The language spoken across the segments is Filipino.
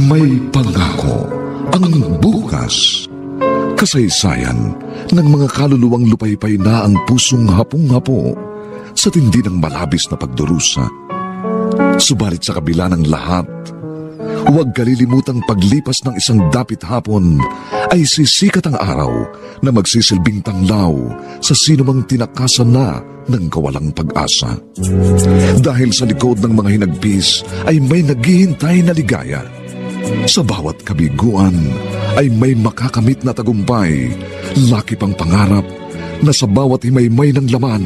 May pangako ang bukas. Kasaysayan ng mga kaluluwang lupaypay na ang pusong hapong-hapo sa tindi ng malabis na pagdurusa. Subalit sa kabila ng lahat, huwag kalilimutang paglipas ng isang dapit hapon ay sisikat ang araw na magsisilbing tanglaw sa sinumang tinakasan na ng kawalang pag-asa. Dahil sa likod ng mga hinagpis ay may naghihintay na ligaya. Sa bawat kabiguan ay may makakamit na tagumpay, laki pang pangarap na sa bawat himaymay ng laman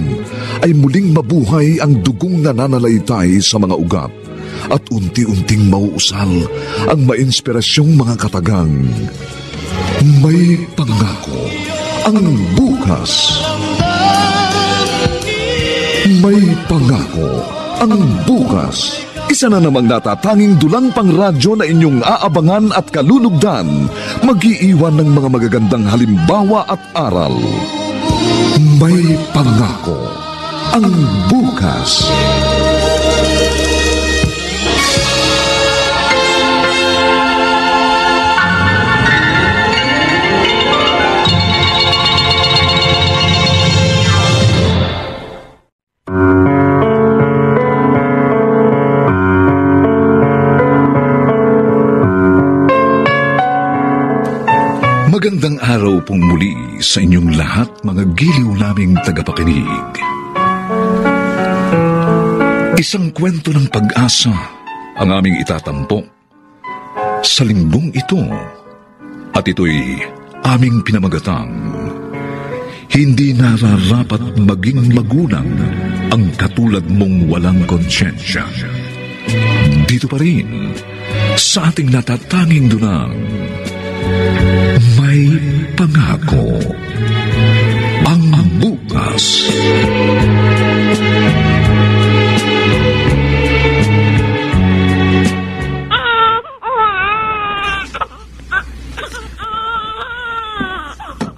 ay muling mabuhay ang dugong nananalaytay sa mga ugat at unti-unting mauusal ang mainspirasyong mga katagang. May pangako ang bukas. May pangako ang bukas. Isa na namang natatanging dulang pangradyo na inyong aabangan at kalulugdan, mag-iiwan ng mga magagandang halimbawa at aral. May pangako ang bukas. Magandang araw pong muli sa inyong lahat, mga giliw naming tagapakinig. Isang kwento ng pag-asa ang aming itatampo sa linggong ito, at ito'y aming pinamagatang hindi nararapat maging magulang ang katulad mong walang konsyensya. Dito pa rin sa ating natatanging dunang may pangako ang bukas.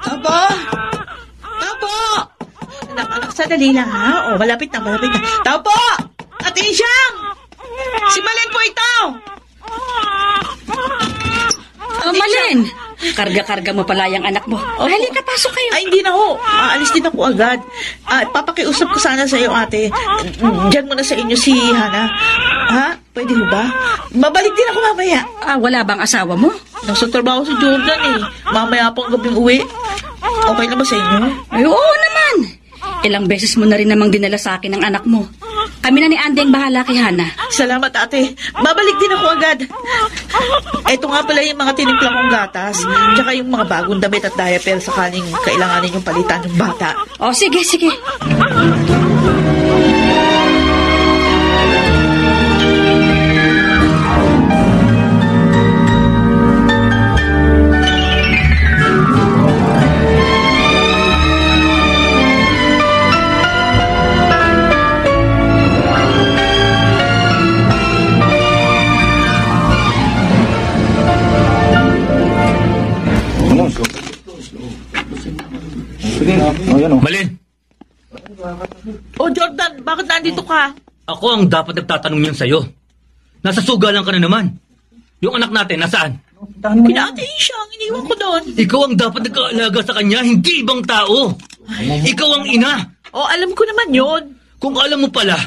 Tapo! Tapo! Anak, sadali lang ha. O, malapit na. Tapo! Ate Insyang! Si Malen po ito! Malen, karga-karga mo pala yung anak mo. Halika, pasok kayo. Ay, hindi na ho. Aalis din ako agad. Papakiusap ko sana sa iyo, ate. Diyan muna sa inyo si Hana. Ha? Pwede ho ba? Babalik din ako mamaya. Wala bang asawa mo? Nasa trabaho si Jordan eh. Mamaya pang gabing uwi. Okay na ba sa inyo? Ay, oo naman. Ilang beses mo na rin namang dinala sa akin ang anak mo. Kami na ni Andy ang bahala kay Hana. Salamat, ate. Babalik din ako agad. Ito nga pala yung mga tinimpla kong gatas, tsaka yung mga bagong damit at diaper sakaling kailanganin yung palitan ng bata. O, sige. Malen! Jordan, bakit nandito ka? Ako ang dapat nagtatanong yan sa'yo. Nasa sugalan ka na naman. Yung anak natin, nasaan? Kina Ate Insyang, iniwan ko doon. Ikaw ang dapat nag-aalaga sa kanya, hindi ibang tao. Ikaw ang ina. Alam ko naman yun. Kung alam mo pala,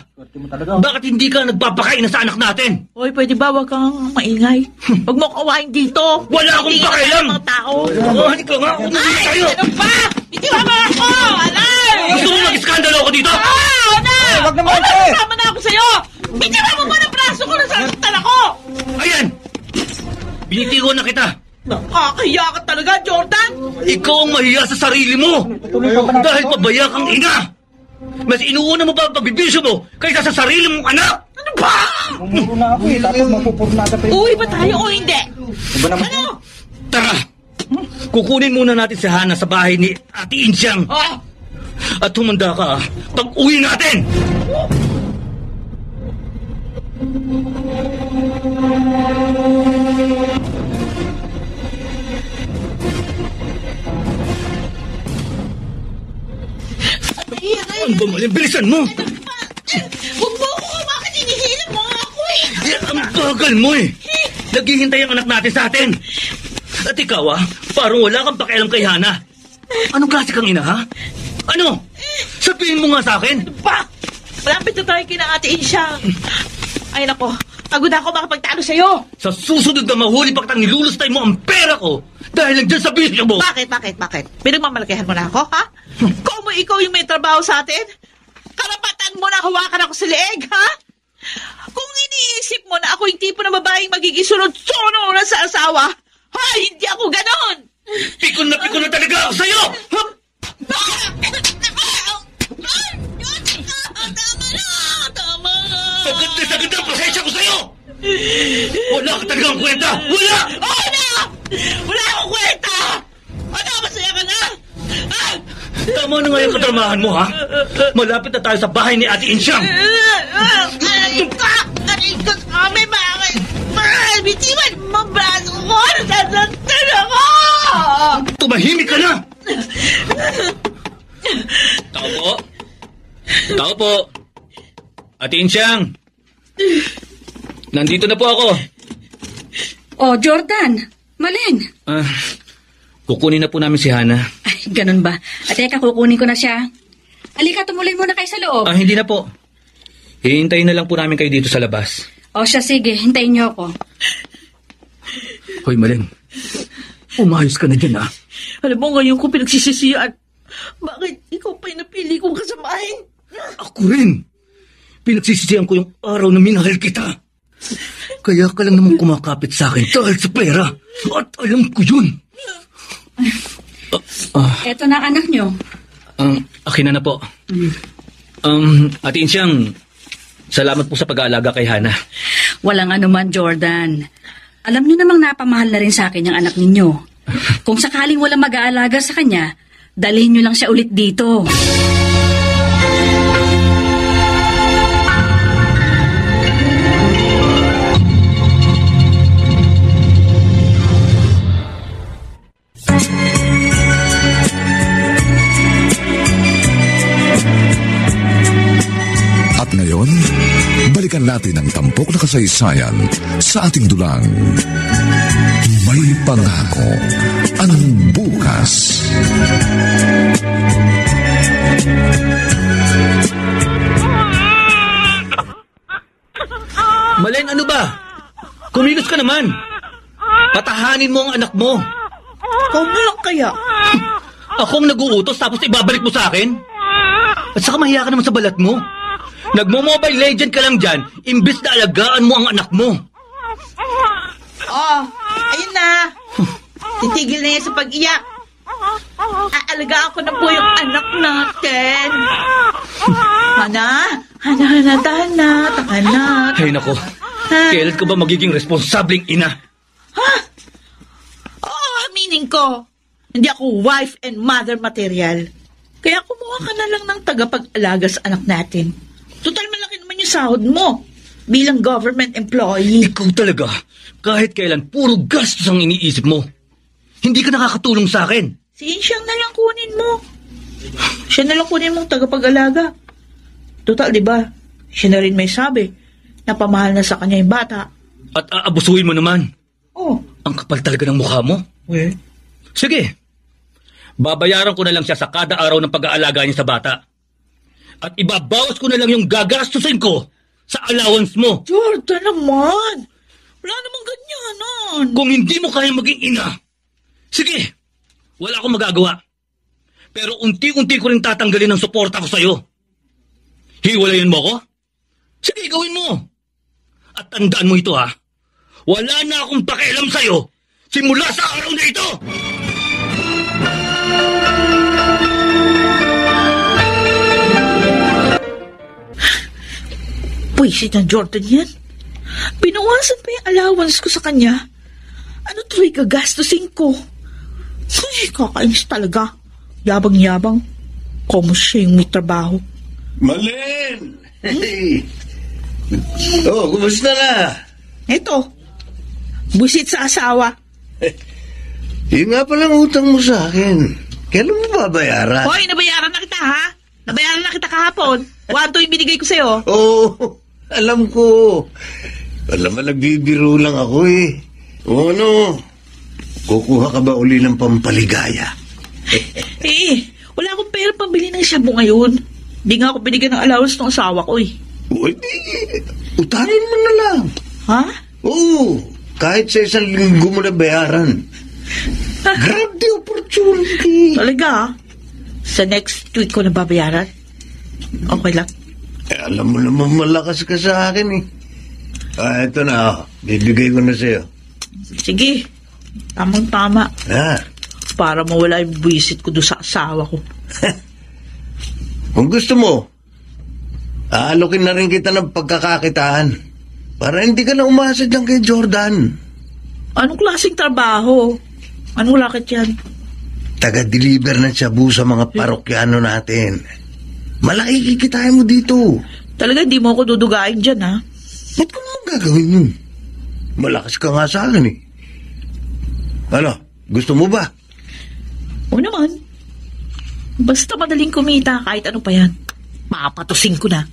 bakit hindi ka nagpapakain na sa anak natin? Oy, pwede ba wag kang maingay? Huwag mo kawain dito. Wala akong pakialam! Mga tao. Halika nga, umuwi tayo! Ano ba? Hindi ba ako? Alay! Gusto mo mag-iskandalo ako dito? Ana! Wag naman, ate! Kasama na ako sa'yo! Hindi ba mo ba ng braso ko na sasaktan ako? Ayan! Binitiwan na kita. Nakakahiya ka talaga, Jordan! Ikaw ang mahiya sa sarili mo! Dahil pabaya kang ina! Mas inuuna mo ba ang pagbibisyo mo kaysa sa sarili mong anak? Ano ba? Mumuro na ako tapos mapupuro na agad. Uwi ba tayo o hindi? Ano? Tara! Kukunin muna natin si Hana sa bahay ni Ate Insyang. At humanda ka pag uwi natin! Ano ba, Malen? Bilisan mo! Huwag mo ako! Bakit hinihilip mo ako eh? Ang bagal mo eh! Naghihintay ang anak natin sa atin. At ikaw parang wala kang pakialam kay Hana. Anong klase kang ina, ha? Ano? Sabihin mo nga sa akin. Pa! Malapit na tayo kina Ate Insyang. Ay nako, pagod na ako makapagtalo sa'yo. Sa susunod na mahuli pa kitang nilulustay mo ang pera ko dahil lang dyan sa bisyo mo. Bakit? Pinagmamalakihan mo na ako, ha? Kung mo ikaw yung may trabaho sa atin, karapatan mo na hawakan ako sa leeg, ha? Kung iniisip mo na ako yung tipo na babaeng magiging sunod-sunod na sa asawa, hindi ako ganon! Pikon na talaga ako sa'yo! Ha? Tama na! Sagad na ang pasensya ko sa'yo! Wala ka talagang kwenta! Wala! Wala akong kwenta! Masaya ka na? Tama na nga yung kadramahan mo, ha? Malapit na tayo sa bahay ni Ate Insyang! Aray ko! May bakit! Bitiwan mo ang braso ko! Nasasaktan ako! Tumahimik ka na! Tao po! Ate Insyang! Nandito na po ako. Oh, Jordan, Malen. Kukunin na po namin si Hana. Ay, ganun ba? At teka, kukunin ko na siya. Halika, tumuloy muna kayo sa loob. Hindi na po. Hihintayin na lang po namin kayo dito sa labas. O siya, sige, hintayin niyo ako. Hoy, Malen. Umayos ka na dyan, ha? Alam mo, ngayon ko pinagsisisiyan. Bakit ikaw pa yung napili kong kasamahin? Ako rin. Pinagsisisihan ko yung araw na minahal kita. Kaya ka lang naman kumakapit sa akin dahil sa pera. At alam ko yun. Eto na anak niyo. Akin na po. Ate Insyang, salamat po sa pag-aalaga kay Hana. Walang anuman, Jordan. Alam niyo namang napamahal na rin sa akin yung anak ninyo. Kung sakaling walang mag-aalaga sa kanya, dalhin niyo lang siya ulit dito. At ngayon, balikan natin ang tampok na kasaysayan sa ating dulang. May pangako ang bukas. Malen, ano ba? Kumilos ka naman. Patahanin mo ang anak mo. Ikaw na lang kaya. Ako ang nag-uutos tapos ibabalik mo sa akin? At saka mahiya ka naman sa balat mo. Nagmo-Mobile Legend ka lang dyan, imbis na alagaan mo ang anak mo. Ayun na. Titigil na yan sa pag-iyak. Aalagaan ko na po yung anak natin. Hana, tahan na. Ay nako, kailan ka ba magiging responsabling ina? Aminin ko. Hindi ako wife and mother material. Kaya kumuha ka na lang ng tagapag-alaga sa anak natin. Total malaki naman yung sahod mo bilang government employee. Ikaw talaga, kahit kailan puro gastos ang iniisip mo. Hindi ka nakakatulong sa akin. Siyang na lang kunin mo. Siya na lang kunin mong tagapag-alaga. Total, di ba? Siya na rin may sabi na pamahal na sa kanya yung bata. At aabusuhin mo naman. Ang kapal talaga ng mukha mo. Sige, babayaran ko na lang siya sa kada araw ng pag-aalaga niya sa bata. At ibabawas ko na lang yung gagastusin ko sa allowance mo. Jordan naman! Wala namang ganyanan. Kung hindi mo kaya maging ina, sige, wala akong magagawa. Pero unti-unti ko rin tatanggalin ang suporta ko sa'yo. Hiwalayan mo ako? Sige, gawin mo. At tandaan mo ito, ha. Wala na akong pakialam sa'yo simula sa araw na ito! Pwisit ng Jordan yan. Pinawasan pa yung allowance ko sa kanya. Ano tuloy gagastusin ko? Ay, kakainis talaga. Yabang-yabang. Como siya yung may trabaho. Malen! Hey. Kumusta na? Eto, busit sa asawa. Yun nga palang utang mo sa akin. Kailan mo babayaran? Hoy, nabayaran na kita, ha? Nabayaran na kita kahapon. 1-2 yung binigay ko sa'yo. Oo, alam ko. Alam mo, nagbibiro lang ako eh. O ano, kukuha ka ba uli ng pampaligaya? Wala akong pera pambili ng shabu ngayon. Di nga ako binigyan ng allowance ng asawa ko eh. O, di, utarin mo na lang. Ha? Oo, kahit sa 1 linggo mo na bayaran. Grab the opportunity. Talaga? Sa next week ko na babayaran? Okay lang. Alam mo naman malakas ka sa akin eh. Ito na, bibigay ko na sa'yo. Sige. Tamang-tama. Para mawala yung buwisit ko doon sa asawa ko. Kung gusto mo, aalokin na rin kita ng pagkakakitaan para hindi ka na umasa dyan kay Jordan. Anong klaseng trabaho? Anong racket yan? Taga-deliver ng shabu sa mga parokyano natin. Malaki kikitain mo dito. Talaga di mo ako dudugain dyan, ha? Ba't ko naman gagawin yun? Malakas ka nga sa akin eh. Ano, gusto mo ba? O naman. Basta madaling kumita kahit ano pa yan. Papatusin ko na.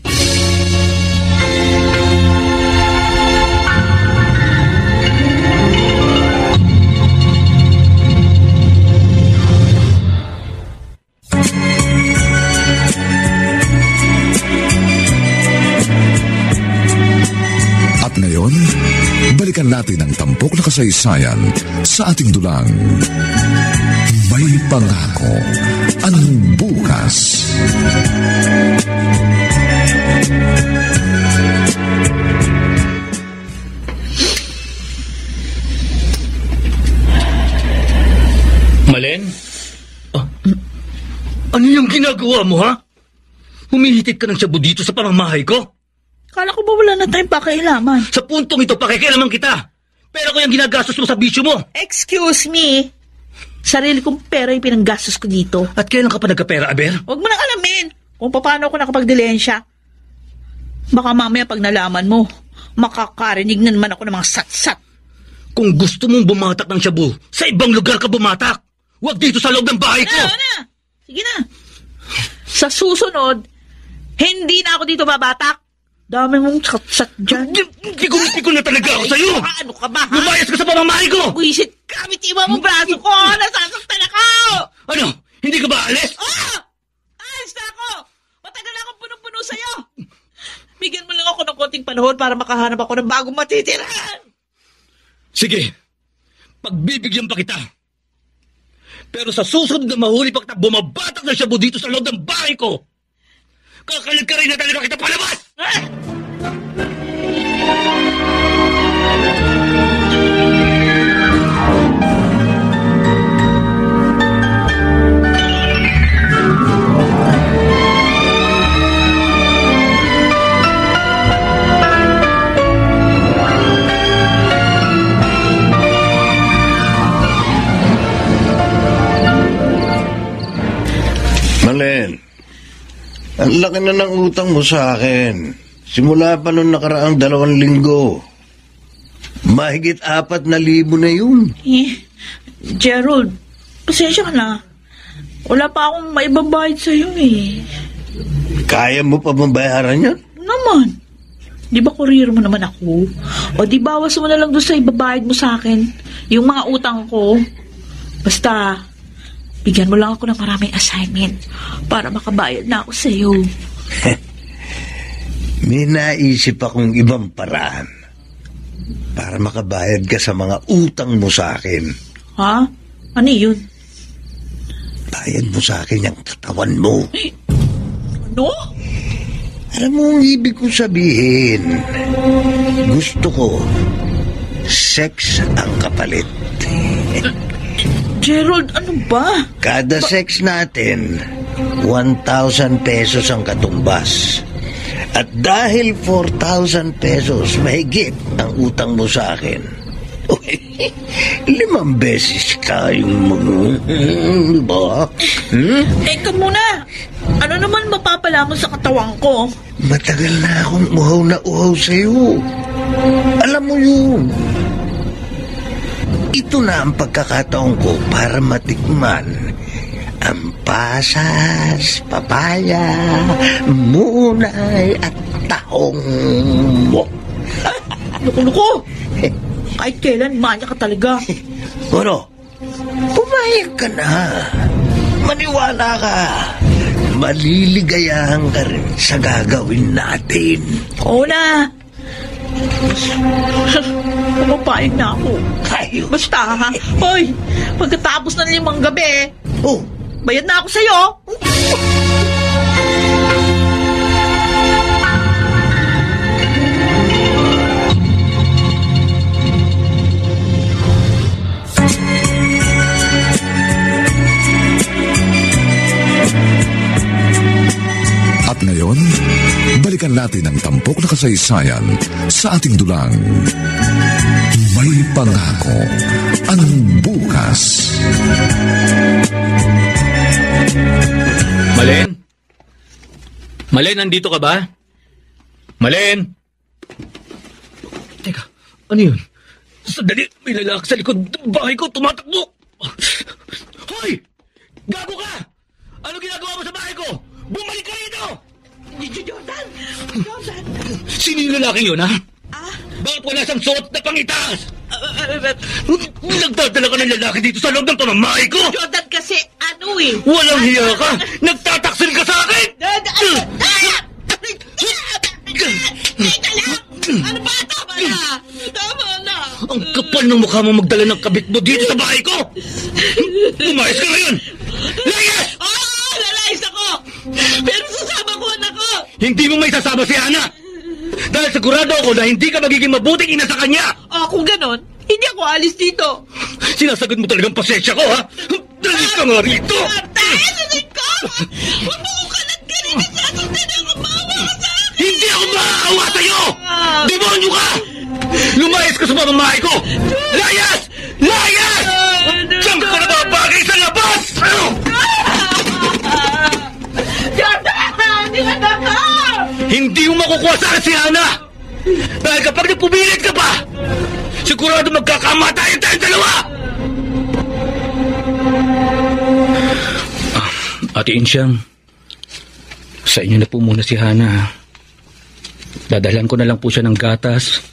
At ngayon, balikan natin ang tampok na kasaysayan sa ating dulang. May pangako ang bukas. Malen? Ano yung ginagawa mo, ha? Humihitit ka ng shabu dito sa pamamahay ko? Kala ko ba wala na tayong pakialaman? Sa puntong ito, pakikialaman kita. Pero kung yung ginagastos mo sa bisyo mo. Excuse me. Sarili kong pera yung pinanggastos ko dito. At kailan ka pa nagkapera, Aber? Huwag mo nang alamin kung paano ako nakapagdilensya. Baka mamaya pag nalaman mo, makakarinig na naman ako ng mga sat-sat. Kung gusto mong bumatak ng shabu, sa ibang lugar ka bumatak. Huwag dito sa loob ng bahay ko. Na. Sige na. Sa susunod, hindi na ako dito babatak. Dami mong sat-sat dyan. Pikon na talaga ako sa'yo. Ano ka ba, ha? Lumayas ka sa pamamahay ko. Buisit, kamit iba mo braso ko. Nasasaktan ako. Ano? Hindi ka ba alis? Alis na ako. Matagal na akong punong-puno sa'yo. Bigyan mo lang ako ng konting panahon para makahanap ako ng bagong matitirahan. Sige. Pagbibigyan pa kita. Pero sa susunod na mahuli pa kita bumabatak ng shabu dito sa loob ng bahay ko, kakalag ka rin na talaga kita palabas! Malen, ang laki na ng utang mo sa akin. Simula pa nung nakaraang 2 linggo. Mahigit 4,000 na yun. Gerald, pasensya ka na. Wala pa akong maibabayad sa'yo eh. Kaya mo pa mabayaran yan? Naman. Di ba kurir mo naman ako? O di bawas mo na lang doon sa ibabayad mo sa akin. Yung mga utang ko. Basta, bigyan mo lang ako ng maraming assignment para makabayad na ako sa'yo. May naisip akong ibang paraan para makabayad ka sa mga utang mo sa akin. Ha? Ano yun? Bayad mo sa akin yung katawan mo. Ano? Alam mo ang ibig ko sabihin? Gusto ko, sex ang kapalit. Gerald, ano ba? Kada sex natin, 1,000 pesos ang katumbas. At dahil 4,000 pesos mahigit ang utang mo sa akin, 5 beses ka yung ba? Teka muna. Ano naman mapapala mo sa katawan ko? Matagal na akong uhaw na uhaw sa'yo. Alam mo yun. Ito na ang pagkakataon ko para matikman ang pasas, papaya, munay at tahong mo. Naku. Kahit kailan, manya ka talaga. Ano? Pumayag ka na. Maniwala ka. Maliligayahan ka rin sa gagawin natin. Oo na. Pumapayag na ako. Kayo. Basta ha. Hoy, pagkatapos ng 5 gabi, Oh, bayad na ako sa'yo. At ngayon, balikan natin ang tampok na kasaysayan sa ating dulang. May pangako ang bukas. Malen? Malen, nandito ka ba? Malen? Teka, ano yun? Sandali, may lalaki sa likod ng bahay ko, tumatakbo! Hoy! Gago ka! Ano ginagawa mo sa bahay ko? Bumalik ka rito! Jordan! Sino yung lalaking yun, ha? Bakit wala siyang suot na pangitaas? Nagdadala ka ng lalaki dito sa loob ng pamamahay ko! Jordan kasi ano eh. Walang hiya ka! Nagtataksil ka sa akin! Teka lang! Ano ba? Tama na! Tama na! Ang kapal ng mukha mo magdala ng kabit mo dito sa bahay ko! Lumayas ka ngayon! Layas! Oo! Lalayas ako! Pero sasama ko anak ko! Hindi mo may sasama si Hana! Dahil sigurado ako na hindi ka magiging mabuting ina sa kanya! Kung ganon, hindi ako alis dito. Sinasagot mo talagang pasensya ko, ha? Dali ka nga rito! Tayo sa ko! Huwag mo kong kalat-kalit at sasundan ako maawa ka sa akin! Hindi ako maaawa sa'yo! Demonyo ka! Lumayas ka sa pamamahay ko! Layas! Layas! Diyan ka nababagay sa labas! Jordan! Hindi ka na ka! Hindi mo makukuha sa akin si Hana! Dahil kapag napumilit ka pa, sigurado magkakamatayan tayong dalawa! Ate Insyang, sa inyo na po muna si Hana. Dadalhan ko na lang po siya ng gatas,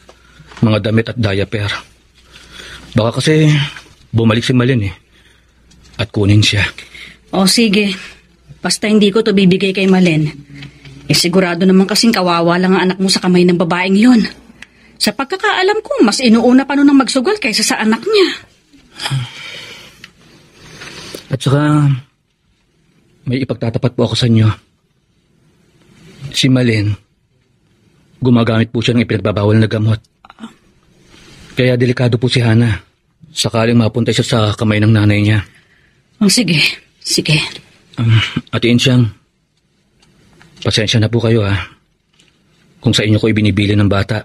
mga damit at diaper. Baka kasi bumalik si Malin at kunin siya. O sige, basta hindi ko to bibigay kay Malen. Sigurado naman kasing kawawa lang ang anak mo sa kamay ng babaeng yon. Sa pagkakaalam ko, mas inuuna pa nun ang magsugal kaysa sa anak niya. At saka, may ipagtatapat po ako sa inyo. Si Malin, gumagamit po siya ng ipinagbabawal na gamot. Kaya delikado po si Hana. Sakaling mapunta siya sa kamay ng nanay niya. O sige. Ate Insyang, pasensya na po kayo kung sa inyo ko ibinibili ng bata.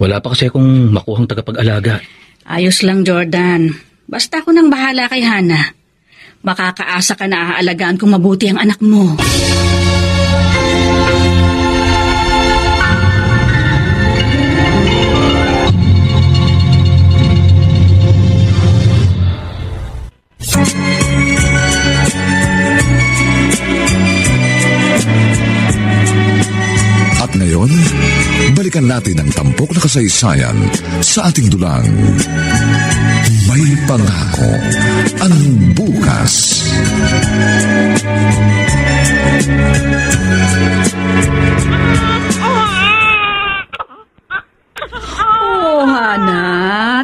Wala pa kasi akong makuhang tagapag-alaga. Ayos lang, Jordan. Basta ako nang bahala kay Hana. Makakaasa ka na aalagaan kung mabuti ang anak mo. At ngayon, balikan natin ang tampok na kasaysayan sa ating dulang. May pangako ang bukas. Oh, Hana,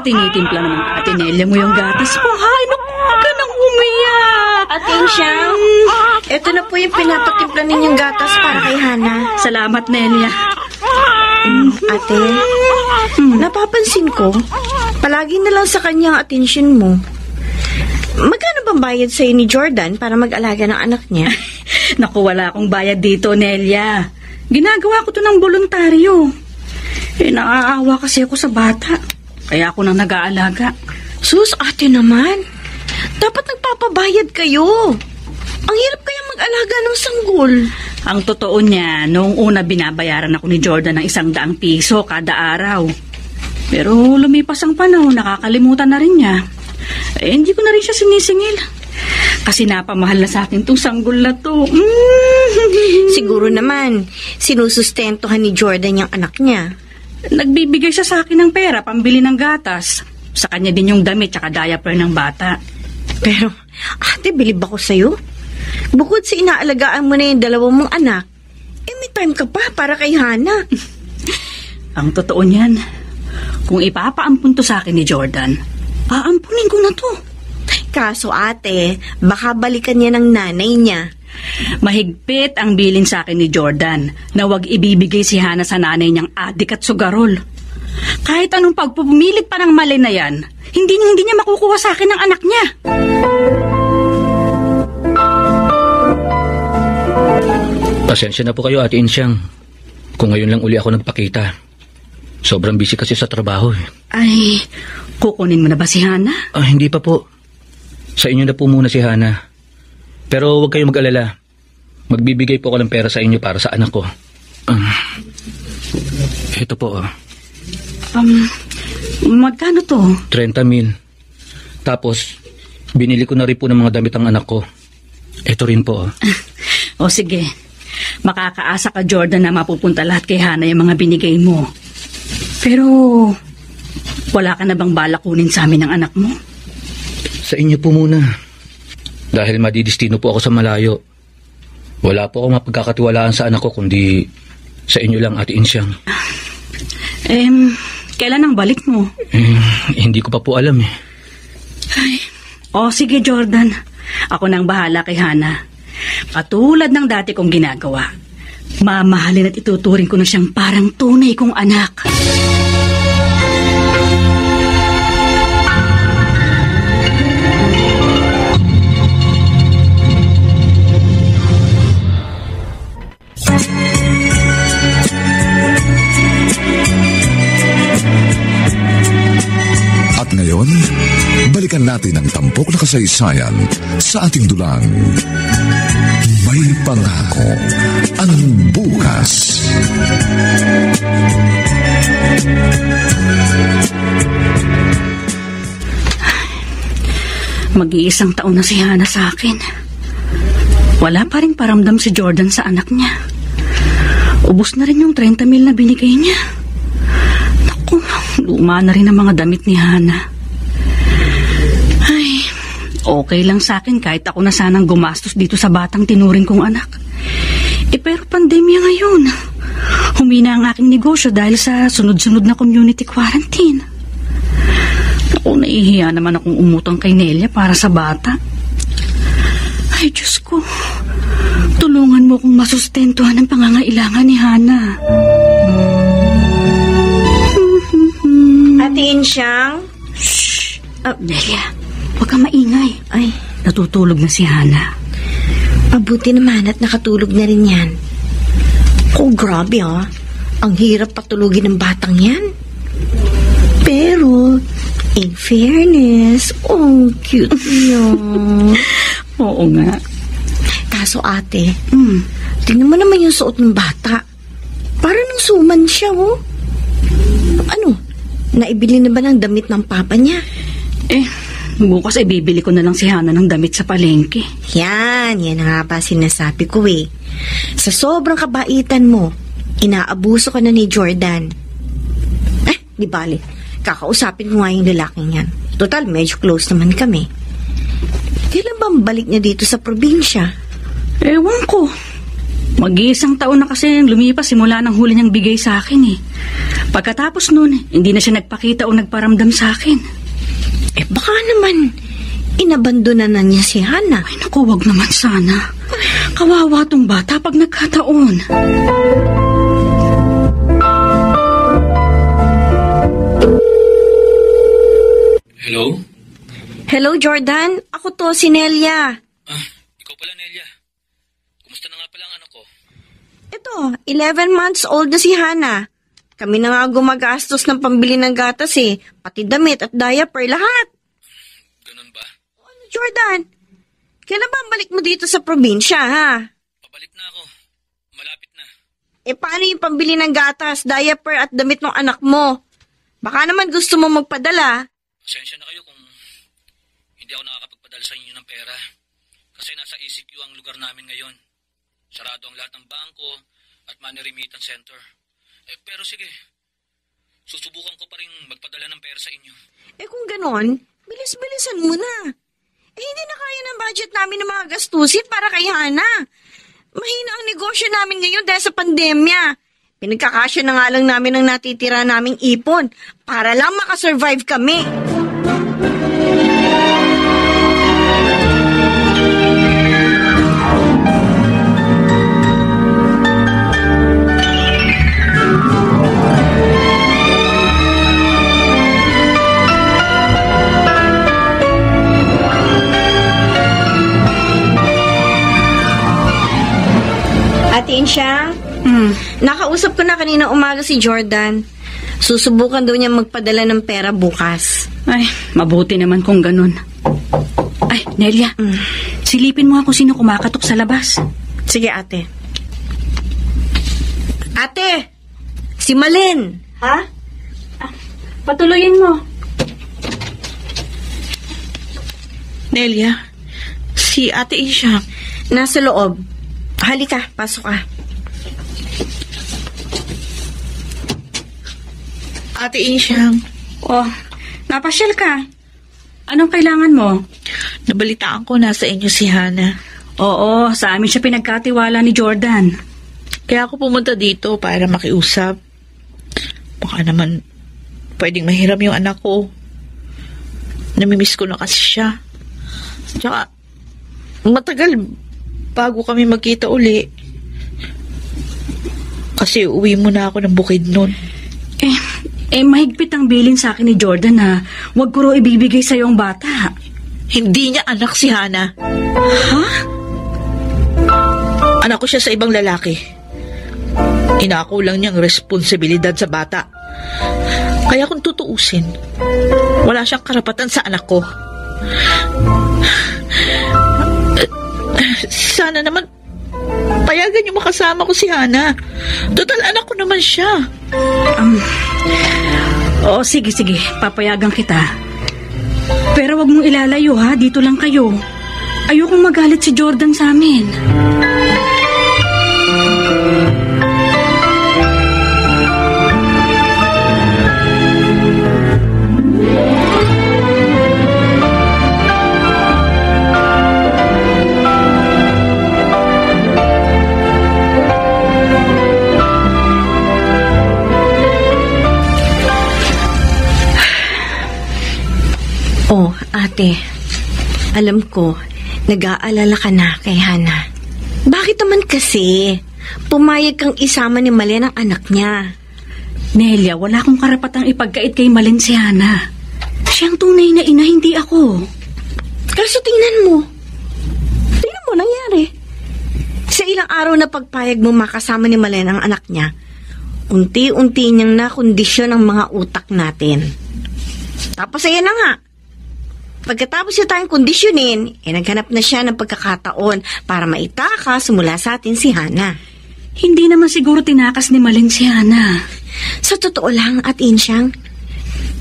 tinitimpla naman Ate Nelia mo yung gatas ko. Hay, naku, huwag ka nang umiyak. Atensya, ito na po yung pinapatimpla ninyong gatas para kay Hana. Salamat, Nelia. Ate, napapansin ko, palagi na lang sa kanya ang atensyon mo. Magkano bang bayad sa'yo ni Jordan para mag-alaga ng anak niya? Naku, wala akong bayad dito, Nelia. Ginagawa ko to ng voluntaryo. Naaawa kasi ako sa bata. Kaya ako nang nag-aalaga. Sus, ate naman. Dapat nagpapabayad kayo. Ang hirap kaya mag-alaga ng sanggol. Ang totoo niya, noong una binabayaran ako ni Jordan ng 100 piso kada araw. Pero lumipas ang panahon, nakakalimutan na rin niya. Hindi ko na rin siya sinisingil. Kasi napamahal na sa akin itong sanggol na to. Siguro naman, sinusustentuhan ni Jordan yung anak niya. Nagbibigay siya sa akin ng pera pambili ng gatas. Sa kanya din yung damit tsaka diaper ng bata. Pero, ate, bilib ako sa'yo. Bukod sa inaalagaan mo na yung dalawang mong anak, may time ka pa para kay Hana. Ang totoo niyan, kung ipapaampun to sa akin ni Jordan, aampunin ko na to. Kaso ate, baka balikan niya ng nanay niya. Mahigpit ang bilin sa akin ni Jordan na wag ibibigay si Hana sa nanay niyang adik at sugarol. Kahit anong pagpupumilit pa ng mali na yan, hindi niya makukuha sa akin ng anak niya. Pasensya na po kayo, Ate Insyang. Kung ngayon lang uli ako nagpakita. Sobrang busy kasi sa trabaho eh. Ay, kukunin mo na ba si Hana? Hindi pa po. Sa inyo na po muna si Hana. Pero huwag kayong mag-alala. Magbibigay po ako ng pera sa inyo para sa anak ko. Ito po. Magkano to? 30,000. Tapos, binili ko na rin po ng mga damit ang anak ko. Ito rin po. O sige, makakaasa ka Jordan na mapupunta lahat kay Hana yung mga binigay mo. Pero, wala ka na bang balak kunin sa amin ng anak mo? Sa inyo po muna. Dahil madidistino po ako sa malayo. Wala po akong mapagkakatiwalaan sa anak ko kundi sa inyo lang, Ate Insyang. Kailan ang balik mo? Hindi ko pa po alam eh. O sige Jordan, ako nang bahala kay Hana. Katulad ng dati kong ginagawa. Mamahalin at ituturing ko na siyang parang tunay kong anak. At ngayon, balikan natin ang tampok na kasaysayan sa ating dulang. May pangako ang bukas. Mag-iisang taon na si Hana sa akin. Wala pa rin paramdam si Jordan sa anak niya. Ubus na rin yung 30,000 na binigay niya. Naku, luma na rin ang mga damit ni Hana. Ay, okay lang sa akin kahit ako na sanang gumastos dito sa batang tinuring kong anak. Pero pandemya ngayon. Humina ang aking negosyo dahil sa sunod-sunod na community quarantine. Naku, naihiya naman akong umutang kay Nelia para sa bata. Ay, Diyos ko. Tulungan mo kong masustentuhan ang pangangailangan ni Hana. Ate Insyang? Shh! Nelia, huwag kang maingay. Ay, Natutulog na si Hana. mabuti naman at nakatulog na rin yan. Oh, grabe ah. Ang hirap patulugin ng batang yan. Pero, in fairness, cute niya. Oo nga. Kaso ate, tingnan mo naman yung suot ng bata. Para nang suman siya, oh. Ano, naibili na ba ng damit ng papa niya? Bukas bibili ko na lang si Hana ng damit sa palengke. Yan nga ba sinasabi ko eh. Sa sobrang kabaitan mo, inaabuso ka na ni Jordan. Di bale, kakausapin ko nga yung lalaking yan. Total, medyo close naman kami. Kailan ba ang balik niya dito sa probinsya? Ewan ko. Mag-iisang taon na kasi lumipas simula ng huli niyang bigay sa akin eh. Pagkatapos nun, hindi na siya nagpakita o nagparamdam sa akin. Baka naman, inabandona na niya si Hana. Ay naku, wag naman sana. Kawawa tong bata pag nagkataon. Hello? Hello, Jordan. Ako to, si Nelia. Ikaw pala, Nelia. Kumusta na nga pala ang anak ko? Ito, 11 months old na si Hana. Kami na nga gumagastos ng pambili ng gatas eh. Pati damit at diaper, lahat. Ganun ba? Ano, Jordan? Kailan ba ang balik mo dito sa probinsya, ha? Pabalik na ako. Malapit na. Paano yung pambili ng gatas, diaper at damit ng anak mo? Baka naman gusto mo magpadala. Pasensya na kayo kung hindi ako nakakapagpadala sa inyo ng pera. Kasi nasa ECQ ang lugar namin ngayon. Sarado ang lahat ng bangko at money remittance center. Pero sige, susubukan ko pa rin magpadala ng pera sa inyo. Eh kung ganon, bilis-bilisan mo na. Eh hindi na kaya ng budget namin ng mga gastusin para kay Hana. Mahina ang negosyo namin ngayon dahil sa pandemya. Pinagkakasya na nga lang namin ang natitira naming ipon para lang makasurvive kami. Atin siya. Nakausap ko na kanina umaga si Jordan. Susubukan daw niya magpadala ng pera bukas. Ay, mabuti naman kung ganun. Ay, Nelia, silipin mo ako sino kumakatok sa labas. Sige, ate. Ate! Si Malin! Ha? Patuloyin mo. Nelia, si Ate Isha. Nasa loob. Halika, pasok ka. Ate Isha, Oh, napasyal ka. Anong kailangan mo? nabalitaan ko nasa inyo si Hana. Oo, sa amin siya pinagkatiwala ni Jordan. Kaya ako pumunta dito para makiusap. Baka naman pwedeng mahiram yung anak ko. Namimiss ko na kasi siya. Tsaka, matagal bago kami magkita uli. Kasi uwi muna ako ng bukid nun. Mahigpit ang bilin sa akin ni Jordan ha. Huwag ko raw ibibigay sa ang bata. Hindi niya anak si Hana. Ha? Anak ko siya sa ibang lalaki. Inako lang niyang responsibilidad sa bata. Kaya kung tutuusin, wala siyang karapatan sa anak ko. Sana naman payagan niyo makasama ko si Hana. Total anak ko naman siya. Oo, sige. Papayagan kita. Pero wag mong ilalayo ha. Dito lang kayo. Ayokong magalit si Jordan sa amin. Oh, ate. Alam ko, nag-aalala ka na kay Hana. Bakit naman kasi pumayag kang isama ni Malen ang anak niya? Nelia, wala akong karapatang ipagkait kay Malin si Hana. Siyang tunay na ina, hindi ako. Kaso tingnan mo. Tingnan mo, nangyari. Sa ilang araw na pagpayag mo makasama ni Malen ang anak niya, unti-unti niyang nakondisyon ang mga utak natin. Tapos ayan na nga. Pagkatapos siya tayong kondisyonin, naghanap na siya ng pagkakataon para maitakas mula sa atin si Hana. Hindi naman siguro tinakas ni Malin si Hana. Sa totoo lang, at Insyang,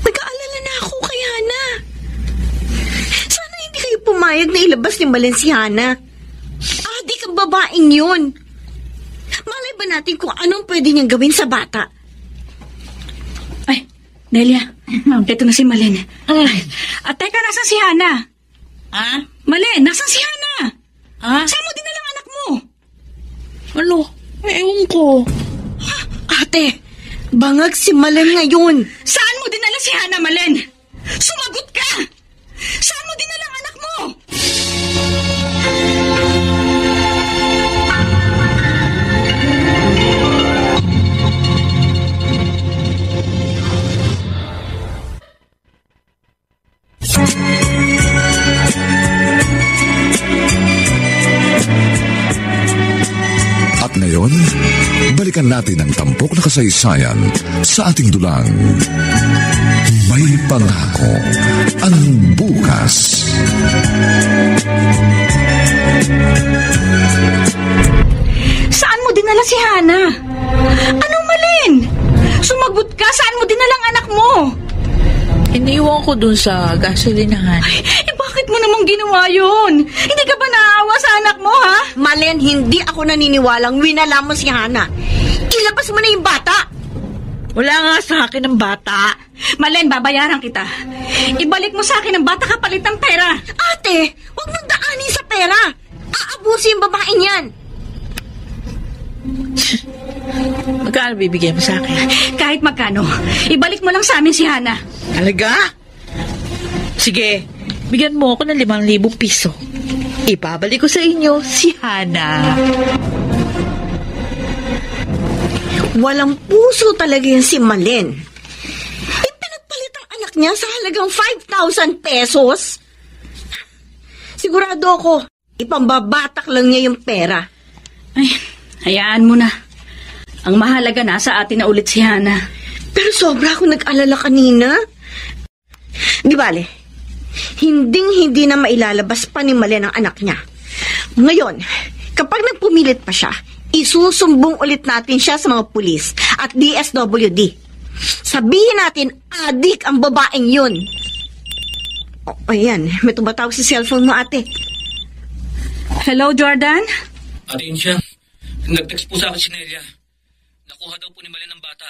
nag-aalala na ako kay Hana. Sana hindi kayo pumayag na ilabas ni Malin si Hana. Di kang babaeng yun. Malay ba natin kung anong pwede niyang gawin sa bata? Ay, Nelia, ito na si Malin. At teka, nasan si Hana? Ha? Malin, nasan si Hana? Ha? Saan mo din ang anak mo? Ano? Ewan ko. Ate, bangag si Malen ngayon. Saan mo dinala si Hana, Malin? Sumagot ka! Saan mo dinala ang anak mo? At ngayon, balikan natin ang tampok na kasaysayan sa ating dulang. May pangako ang bukas. Saan mo dinala si Hana? Anong Malin? Sumagot ka, saan mo dinala ang anak mo? Iniwan ko dun sa gasolinahan. Bakit mo namang ginawa yun? Hindi ka ba naawa sa anak mo, ha? Malen, hindi ako naniniwalang winala mo si Hana. Ilabas mo na yung bata. Wala nga sa akin ng bata. Malen, babayaran kita. Ibalik mo sa akin ang bata kapalit ng pera. Ate, huwag mong daanin sa pera. Aabusin yung babaeng yan. Magkano bibigyan mo sa akin? Kahit magkano, ibalik mo lang sa amin si Hana. Talaga? Sige, bigyan mo ako ng 5,000 piso. Ibabalik ko sa inyo si Hana. Walang puso talaga yan si Malen. Pinagpalit ang anak niya sa halagang 5,000 pesos. Sigurado ako, ipambabatak lang niya yung pera. Ay, hayaan mo na. Ang mahalaga na sa atin na ulit si Hana. Pero sobra ako nag-alala kanina. Di bale, hindi na mailalabas pa ni Malen ang anak niya. Ngayon, kapag nagpumilit pa siya, isusumbong ulit natin siya sa mga pulis at DSWD. Sabihin natin, adik ang babaeng yun. O, ayan, may tumatawag sa cellphone mo, ate. Hello, Jordan? Ate Insya, nag-text po sa akin si Nelia. Nakuha daw po ni Malen ang bata.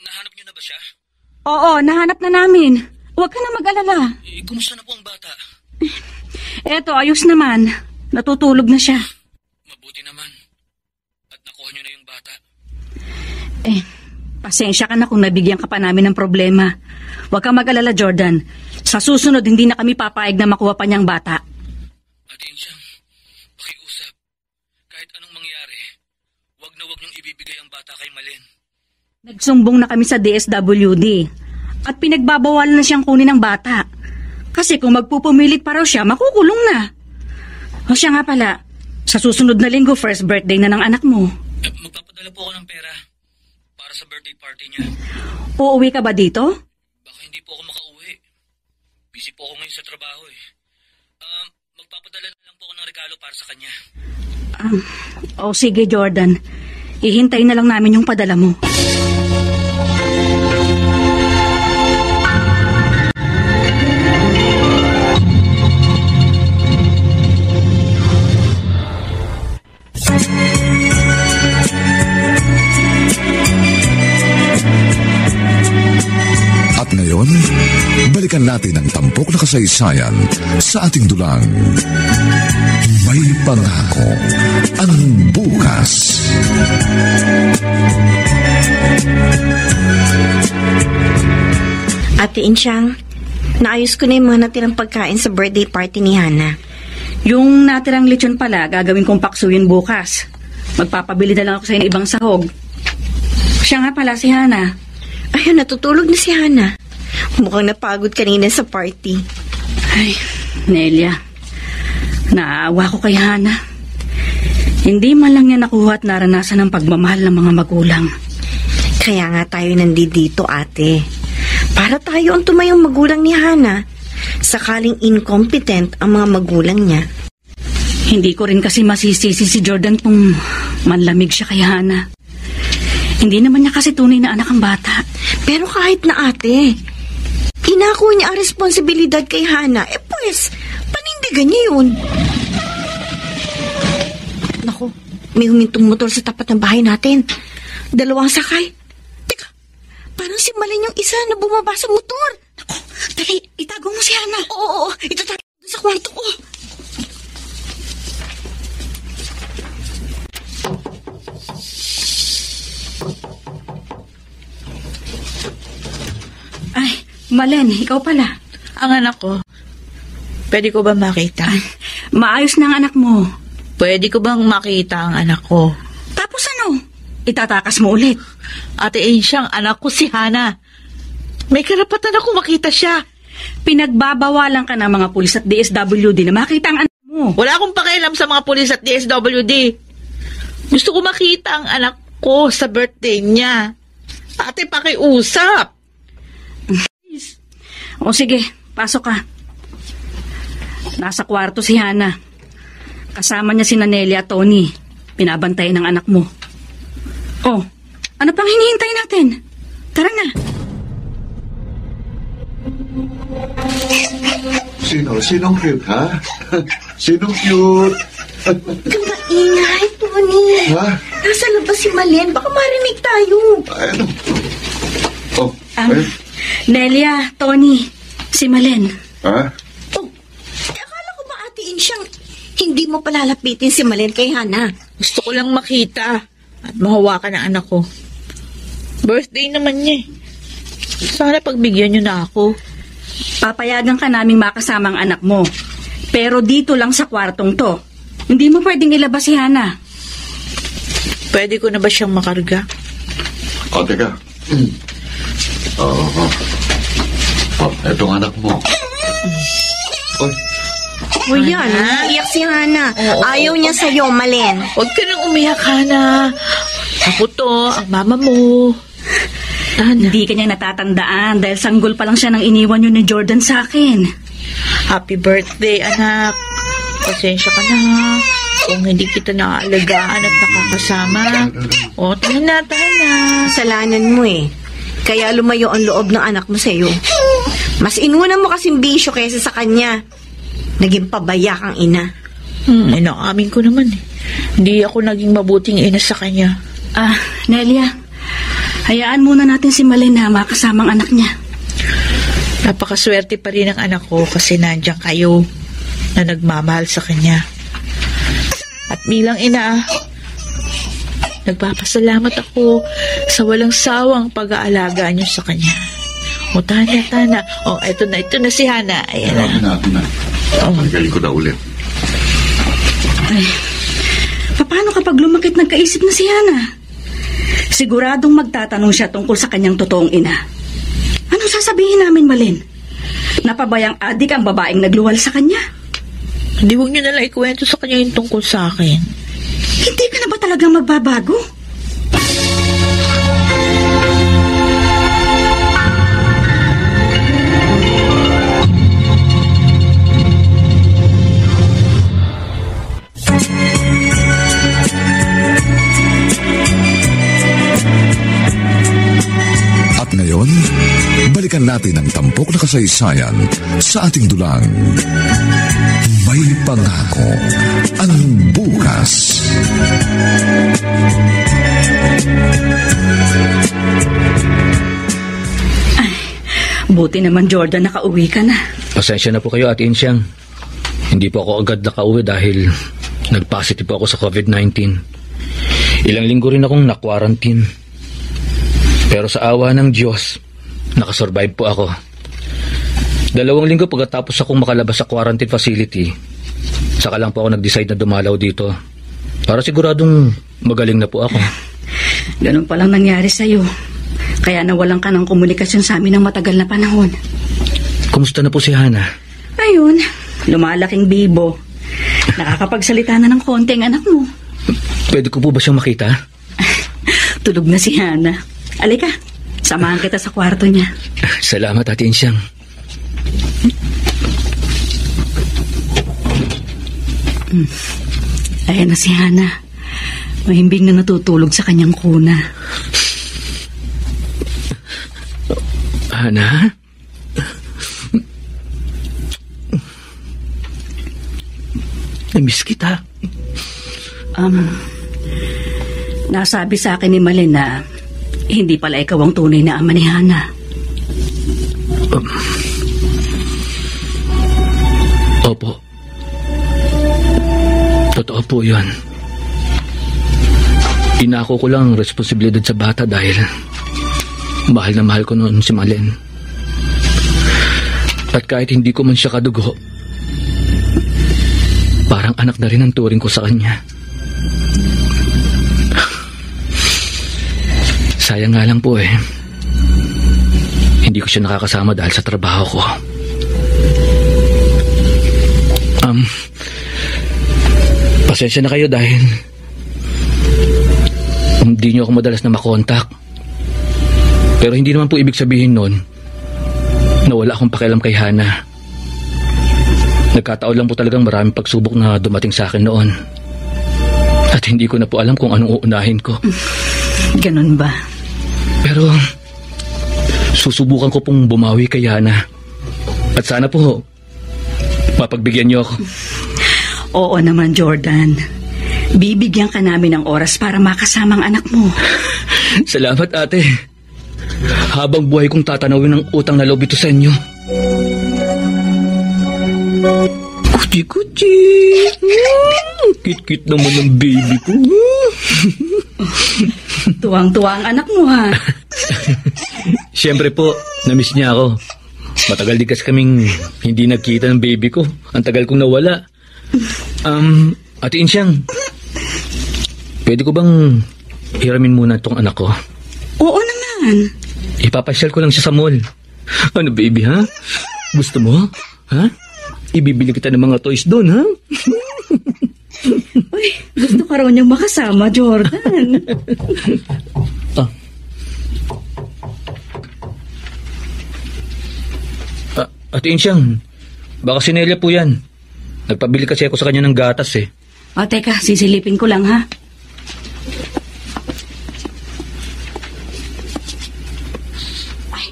Nahanap niyo na ba siya? Oo, nahanap na namin. Huwag ka na mag-alala. Kumusta na po ang bata? Eto, ayos naman. Natutulog na siya. Mabuti naman. At nakuha niyo na yung bata. Pasensya ka na kung nabigyan ka pa namin ng problema. Huwag kang mag-alala, Jordan. Sa susunod, hindi na kami papayag na makuha pa niyang bata. Ate Insya, pakiusap. Kahit anong mangyari, wag niyong ibibigay ang bata kay Malen. Nagsumbong na kami sa DSWD. At pinagbabawalan na siyang kunin ng bata. Kasi kung magpupumilit pa raw siya, makukulong na. O siya nga pala, sa susunod na linggo, first birthday na ng anak mo. Magpapadala po ako ng pera para sa birthday party niya. Uuwi ka ba dito? Baka hindi po ako makauwi. Busy po ako ngayon sa trabaho eh. Magpapadala na lang po ako ng regalo para sa kanya. O sige, Jordan. Ihintay na lang namin yung padala mo. At ngayon, balikan natin ang tampok na kasaysayan sa ating dulang. May pangako ang bukas. Ate Insyang, naayos ko na yung mga natirang pagkain sa birthday party ni Hana. Yung natirang lechon pala, gagawin kong paksuyin bukas. Magpapabili na lang ako sa inyo ibang sahog. Siya nga pala si Hana. Ayun, natutulog na si Hana. Mukhang napagod kanina sa party. Ay, Nelia. Naawa ko kay Hana. Hindi man lang niya nakuha at naranasan ang pagmamahal ng mga magulang. Kaya nga tayo nandito, ate. Para tayo ang tumayong magulang ni Hana. Sakaling incompetent ang mga magulang niya. Hindi ko rin kasi masisisi si Jordan kung manlamig siya kay Hana. Hindi naman niya kasi tunay na anak ang bata. Pero kahit na ate, inako niya ang responsibilidad kay Hana. Pues, panindigan niya yun. Naku, may humintong motor sa tapat ng bahay natin. 2 sakay. Teka, parang si Malen yung isa na bumaba sa motor. Naku, dali, itago mo si Hana. Oo, itatago sa kwarto ko. Ay, Malen, ikaw pala. Ang anak ko, pwede ko ba makita? Maayos na ang anak mo. Pwede ko bang makita ang anak ko? Tapos ano? Itatakas mo ulit. Ate Insyang, anak ko si Hana. May karapatan ako makita siya. Pinagbabawalan ka ng mga pulis at DSWD na makita ang anak mo. Wala akong pakialam sa mga pulis at DSWD. Gusto ko makita ang anak ko sa birthday niya. Ate, pakiusap. O sige, pasok ka. Nasa kwarto si Hana. Kasama niya si Nelia at Tony. Pinabantayan ng anak mo. Oh, ano pang hinihintay natin? Tara na. Sinong cute, ha? Sinong cute? Ingay, Tony. Ha? Nasa labas si Malen. Baka marinig tayo. Ano? Nelia, Tony, si Malen. Ha? Oh, akala ko ba atiin siyang hindi mo palalapitin si Malen kay Hana? Gusto ko lang makita at mahawakan ang anak ko. Birthday naman niya. Sana pagbigyan niyo na ako. Papayagan ka naming makasama ang anak mo. Pero dito lang sa kwartong to. Hindi mo pwedeng ilabas si Hana. Pwede ko na ba siyang makarga? O, teka. Oo. Etong anak mo. Oy, O yan, iyak si Hana. Ayaw niya sa'yo, Malen. Huwag ka nang umiyak, Hana. Ako to, ang mama mo. Hindi ka niya natatandaan dahil sanggol pa lang siya nang iniwan yun ni Jordan sa akin. Happy birthday, anak. Pasensya ka na kung hindi kita naaalagaan at nakakasama. O, tahan na. Kasalanan mo eh. Kaya lumayo ang loob ng anak mo sa'yo. Mas inuna mo kasing bisyo kaysa sa kanya. Naging pabaya kang ina. Inaamin ko naman eh. Hindi ako naging mabuting ina sa kanya. Nelia, hayaan muna natin si Malen na makasama ang anak niya. Napakaswerte pa rin ang anak ko kasi nandiyan kayo na nagmamahal sa kanya. At bilang ina, nagpapasalamat ako sa walang sawang pag-aalaga niyo sa kanya. O, Tana. O, ito na si Hana. Ayan na. ito na. Magaling ko na ulit. Ay, paano kapag lumakit nagkaisip na si Hana? Siguradong magtatanong siya tungkol sa kanyang totoong ina. Ano sasabihin namin, Malen? Napabayang adik ang babaeng nagluwal sa kanya? Hindi, huwag niyo nalang ikwento sa kanya yung tungkol sa akin. Hindi ka na ba talagang magbabago? At ngayon, balikan natin ang tampok na kasaysayan sa ating dulang. May pangako ang bukas. Buti naman, Jordan, nakauwi ka na. Pasensya na po kayo, Ate Insyang. Hindi po ako agad nakauwi dahil nag-positive po ako sa COVID-19. Ilang linggo rin akong na-quarantine. Pero sa awa ng Diyos, nakasurvive po ako. 2 linggo pagkatapos akong makalabas sa quarantine facility, saka lang po ako nag-decide na dumalaw dito. Para siguradong magaling na po ako. Ganun palang nangyari sa'yo. Kaya nawalan ka ng komunikasyon sa amin ng matagal na panahon. Kumusta na po si Hana? Ayun, lumalaking bibo. Nakakapagsalita na ng konti ang anak mo. Pwede ko po ba siyang makita? Tulog na si Hana. Alika, samahan kita sa kwarto niya. Salamat, Ate Insyang. Ayan na si Hana. Mahimbing na natutulog sa kanyang kuna. Hana? Namiss kita. Nasabi sa akin ni Malen na hindi pala ikaw ang tunay na ama ni Hana. Opo. Totoo po yun. Inako ko lang responsibilidad sa bata dahil mahal na mahal ko noon si Malen. At kahit hindi ko man siya kadugo, parang anak na rin ang turing ko sa kanya. Sayang nga lang po eh. Hindi ko siya nakakasama dahil sa trabaho ko. Pasensya na kayo dahil hindi niyo ako madalas na makontak. Pero hindi naman po ibig sabihin nun na wala akong pakialam kay Hana. Nagkataon lang po talagang maraming pagsubok na dumating sa akin noon. At hindi ko na po alam kung anong uunahin ko. Ganun ba? Pero susubukan ko pong bumawi kay Hana. At sana po mapagbigyan niyo ako. Oo naman, Jordan. Bibigyan ka namin ng oras para makasama ang anak mo. Salamat, ate. Habang buhay kong tatanawin ng utang na loob ito sa inyo. Kuchi-kuchi. Kit-kit naman ng baby ko. Tuwang-tuwa ang anak mo, ha? Siyempre po, namiss niya ako. Matagal din kasi kaming hindi nagkita ng baby ko. Ang tagal kong nawala. Ate Insyang, pwede ko bang hiramin muna itong anak ko? Oo naman. Ipapasyal ko lang siya sa mall. Ano baby, ha? Gusto mo? Ha? Ibibili kita ng mga toys doon, ha? Uy, gusto ka raw niyang makasama, Jordan. Ate Insyang, baka si Nelia po yan. Nagpabili kasi ako sa kanya ng gatas eh. O, teka, sisilipin ko lang, ha? Ay,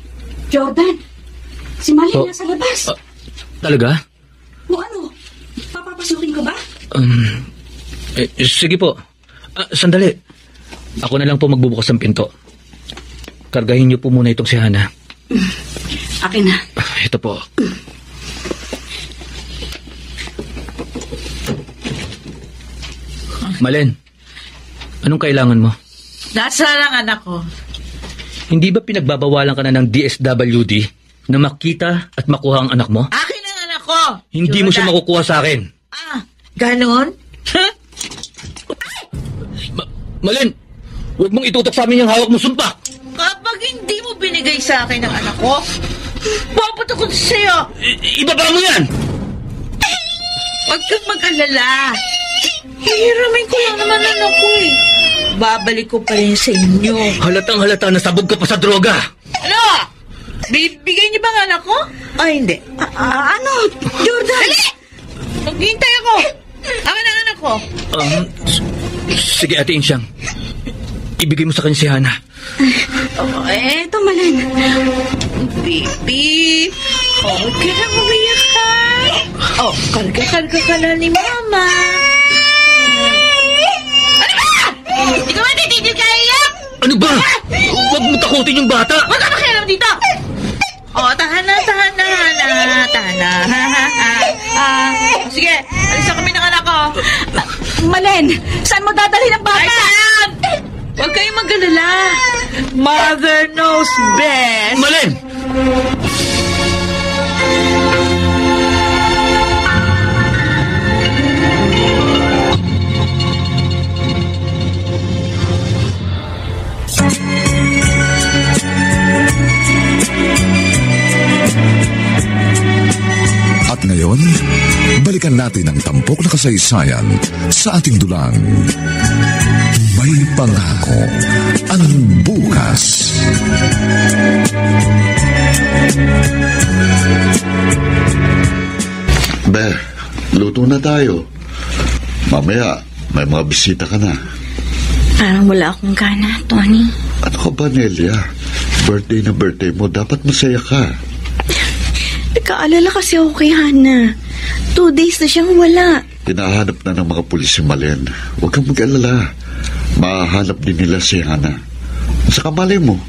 Jordan! Si Malin nasa labas. Talaga? O ano? Papapasukin ko ba? Sige po. Sandali. Ako na lang po magbubukas ng pinto. Kargahin niyo po muna itong si Hana. Akin na. Ito po. Malen, anong kailangan mo? Nasa lang anak ko. Hindi ba pinagbabawalan ka na ng DSWD na makita at makuha ang anak mo? Akin ang anak ko. Hindi mo siya makukuha sa akin. Ganon? Malen, huwag mong itutok sa amin yung hawak mo sumpa. Kapag hindi mo binigay sa akin ang anak ko, papunta ko sa'yo. Ibaba mo yan! Huwag kang mag-alala. Hihiramin ko lang naman anak ko eh. Babalik ko pa rin sa inyo. Halatang halata na sabog ka pa sa droga. Ano? Bibigay niyo ba ang anak ko? Ay, hindi. Ano? Jordan! Dali! Maghihintay ako. Akin ang anak ko. Sige, Ate Insyang. Ibigay mo sa kanya si Hana. Eto, Malin. Baby, huwag ka na umiyak ka. Karga-karga ka na ni Mama. Ano ba? Ikaw ba titigil ka iyak? Ano ba? Huwag mo takutin yung bata. Huwag ka makialam dito. Tahan na. Sige, alis kami ng anak ko. Malin, saan mo dadalhin ang bata? Ay, saan? Huwag kayong mag-alala. Mother knows best. Malen! At ngayon, balikan natin ang tampok na kasaysayan sa ating dulang. May pangako ang bukas. Be, luto na tayo. Mamaya, may mga bisita ka na. Parang wala akong gana, Tony. Ano ka ba, Nelia? Birthday na birthday mo, dapat masaya ka. Nagkaalala kasi ako kay Hana. 2 days na siyang wala. Hinahanap na ng mga pulis si Malen. Huwag kang mag-alala. Mahanap din nila si Hana. Saka malay mo,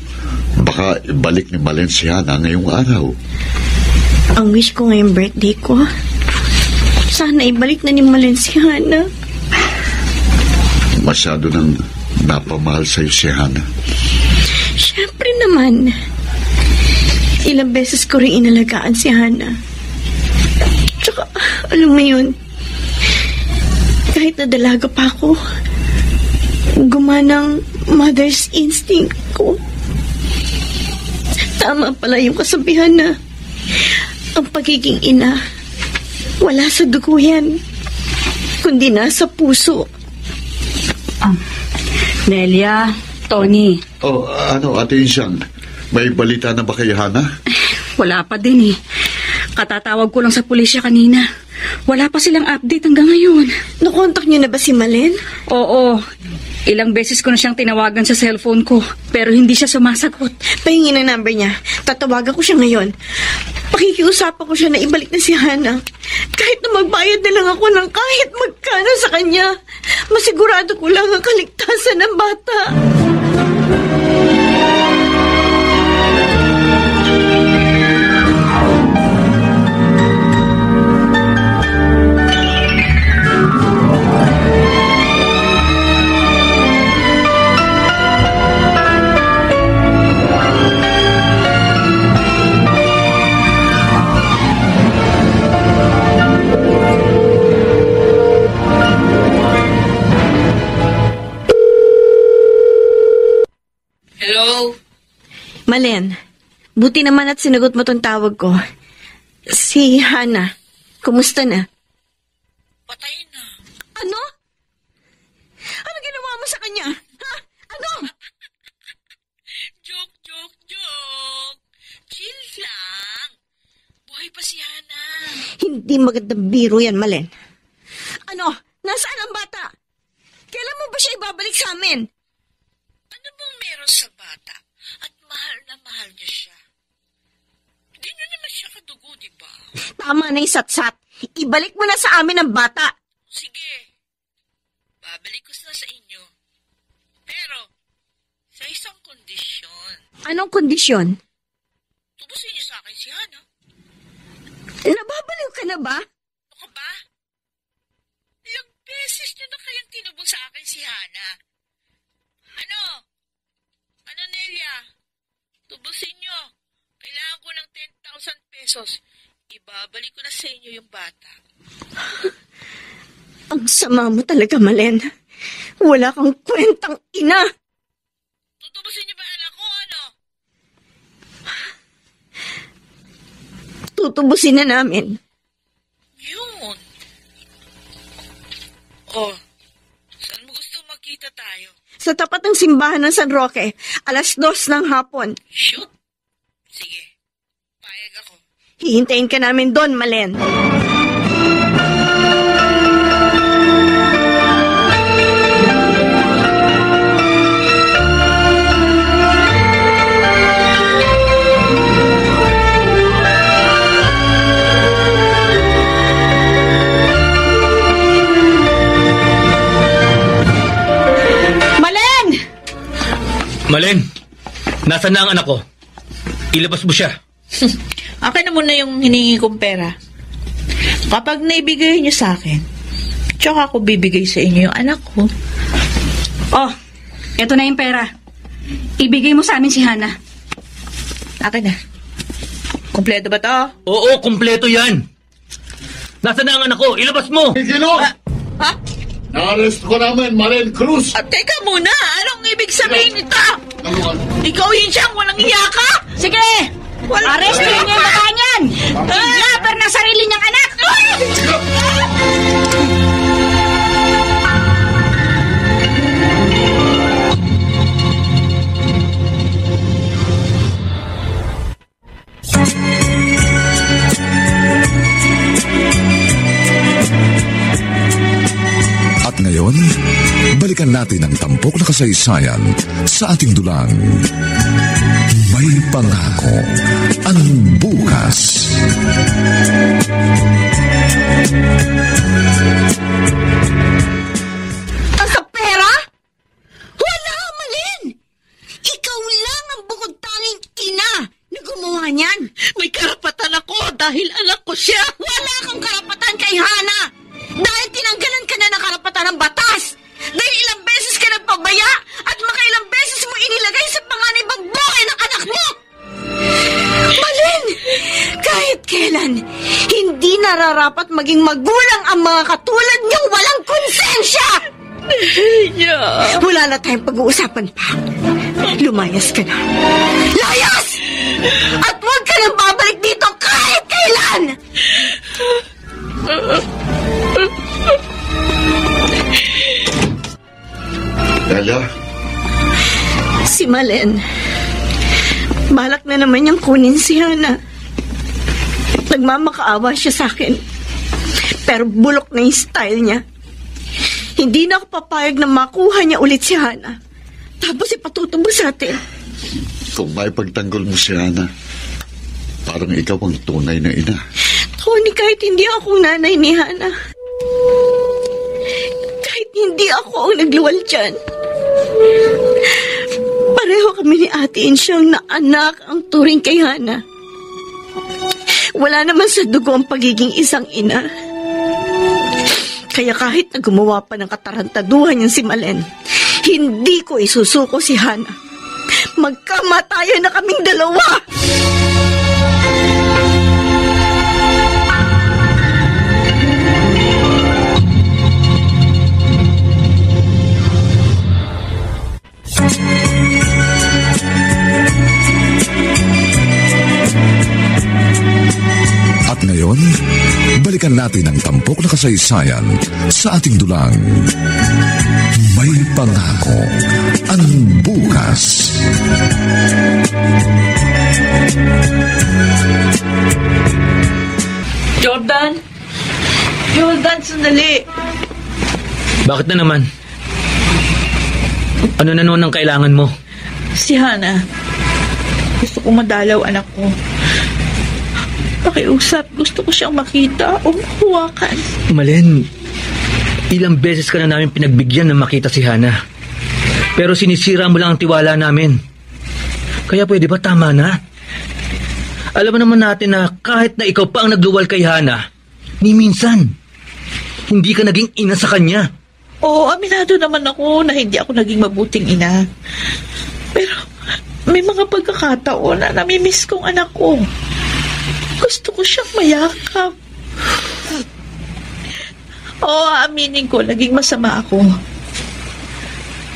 baka ibalik ni Malen si Hana ngayong araw. Ang wish ko ngayong birthday ko, sana ibalik na ni Malen si Hana. Masyado nang napamahal sa'yo si Hana. Siyempre naman. Ilang beses ko rin inalagaan si Hana. Tsaka, alam mo yun, kahit na dalaga pa ako, gumanang mother's instinct ko. Tama pala yung kasabihan na ang pagiging ina, wala sa dugo yan, kundi nasa puso. Nelia, Tony. Oh, ano, Ate Insyang, may balita na ba kay Hana? Wala pa din eh. Katatawag ko lang sa pulisya kanina. Wala pa silang update hanggang ngayon. Nakontak niyo na ba si Malen? Oo. Ilang beses ko na siyang tinawagan sa cellphone ko, pero hindi siya sumasagot. Pahingin ang number niya. Tatawagan ko siya ngayon. Pakikiusapan ko siya na ibalik na si Hana. Kahit na magbayad na lang ako ng kahit magkano sa kanya, masigurado ko lang ang kaligtasan ng bata. Malen, buti naman at sinagot mo tong tawag ko. Si Hana, kumusta na? Patay na. Ano? Ano ginawa mo sa kanya? Ha? Ano? Joke. Chill lang. Buhay pa si Hana. Hindi magandang biro yan, Malen. Ano? Nasaan ang bata? Kailan mo ba siya ibabalik sa amin? Ano bang meron sa bata? At mahal na mahal niya siya. Hindi niyo naman siya kadugo, di ba? Tama na yung satsat. Ibalik mo na sa amin ang bata. Sige. Babalik ko na sa inyo. Pero, sa isang kondisyon. Anong kondisyon? Tubusin niyo sa akin si Hana. Nababaliw ka na ba? Ano ka ba? Ilang beses niyo na kayang tinubos sa akin si Hana. Ano? Ano, Nelia? Tubusin niyo. Kailangan ko ng 10,000 pesos. Ibabalik ko na sa inyo yung bata. Ang sama mo talaga, Malen. Wala kang kwentang ina. Tutubusin niyo ba anak ko, ano? Tutubusin na namin. Yun. Oh, saan mo gusto magkita tayo? Sa tapat ng simbahan ng San Roque, 2:00 ng hapon. Shoot. Sige, payag ako. Hihintayin ka namin doon, Malen. Malen, nasaan na ang anak ko? Ilabas mo siya. Akin na muna yung hiningi kong pera. Kapag naibigay niyo sa akin, tsaka ako bibigay sa inyo yung anak ko. Oh, eto na yung pera. Ibigay mo sa amin si Hana. Akin na. Kompleto ba to? Oo, kumpleto yan. Nasaan na ang anak ko? Ilabas mo! Gino! Ha? Na-arrest ko namin, Malen Cruz! Teka muna, anong ibig sabihin nito? Ano? Ikaw yun siyang walang iya ka? Sige! Arrestin niyo yung baka niyan! Kidnapper ng sarili niyang anak! At ngayon, balikan natin ang tampok na kasaysayan sa ating dulang. May pangako ang bukas. Sa pera? Wala, Malen! Ikaw lang ang bukod tanging ina na gumawa niyan. May karapatan ako dahil anak ko siya. Wala kang karapatan kay Hana! Dahil tinanggalan ka na ng karapatan ng batas! Dahil ilang beses ka nagpabaya at makailang beses mo inilagay sa panganibang buhay ng anak mo! Malen! Kahit kailan, hindi nararapat maging magulang ang mga katulad niyong walang konsensya! Wala na tayong pag-uusapan pa. Lumayas ka na. Layas! At huwag ka nang babalik dito kahit kailan! Delia? Si Malen. Balak na naman niyang kunin si Hana. Nagmamakaawa siya sa akin. Pero bulok na yung style niya. Hindi na ako papayag na makuha niya ulit si Hana. Tapos ipatutubo sa atin. Kung may pagtanggol mo si Hana, parang ikaw ang tunay na ina. Tony, kahit hindi ako nanay ni Hana. Kahit hindi ako ang nagluwal dyan. Pareho kami ni Ate Insyang na anak ang turing kay Hana. Wala naman sa dugo ang pagiging isang ina. Kaya kahit na gumawa pa ng katarantaduhan yung si Malen, hindi ko isusuko si Hana. Magkamatayan na kaming dalawa! At ngayon, balikan natin ang tampok na kasaysayan sa ating dulang. May pangako ang bukas. Jordan! Jordan, sandali! Bakit na naman? Ano na noon ang kailangan mo? Si Hana. Gusto ko madalaw anak ko. Pakiusap, gusto ko siyang makita o makuwakan. Malen, ilang beses ka na namin pinagbigyan na makita si Hana. Pero sinisira mo lang ang tiwala namin. Kaya pwede ba tama na? Alam naman natin na kahit na ikaw pa ang nagluwal kay Hana, ni minsan, hindi ka naging ina sa kanya. Oo, aminado naman ako na hindi ako naging mabuting ina. Pero may mga pagkakataon na namimiss kong anak ko. Gusto ko siyang mayakap. Oo, aminin ko, naging masama ako.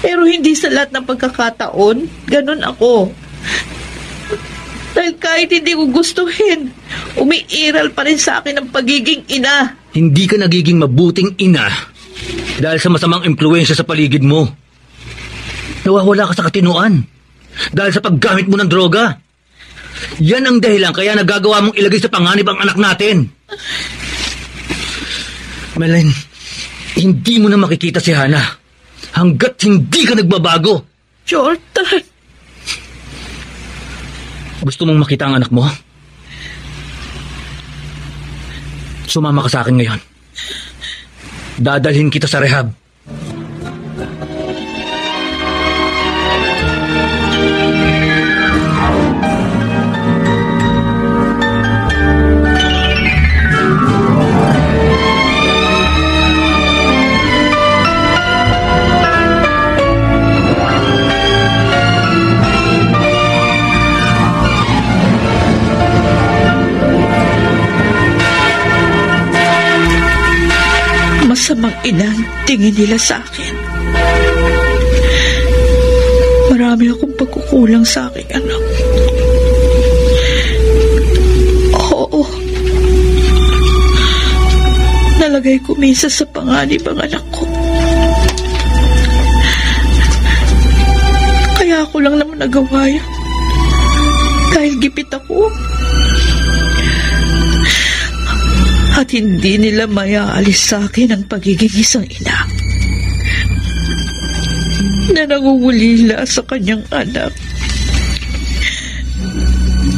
Pero hindi sa lahat ng pagkakataon, ganun ako. Dahil kahit hindi ko gustuhin, umiiral pa rin sa akin ang pagiging ina. Hindi ka nagiging mabuting ina dahil sa masamang impluwensya sa paligid mo. Nawawala ka sa katinuan dahil sa paggamit mo ng droga. Yan ang dahilan kaya nagagawa mong ilagay sa panganib ang anak natin. Malen, hindi mo na makikita si Hana hanggat hindi ka nagbabago. Jordan! Gusto mong makita ang anak mo? Sumama ka sa akin ngayon. Dadalhin kita sa rehab. Masamang ina ang tingin nila sa akin. Marami akong pagkukulang sa aking anak. Oo. Nalagay ko minsan sa panganib ang anak ko. Kaya ako lang naman nagawa yan. Dahil gipit ako. At hindi nila mayaalis sa akin ang pagiging isang ina na nangungulila sa kanyang anak.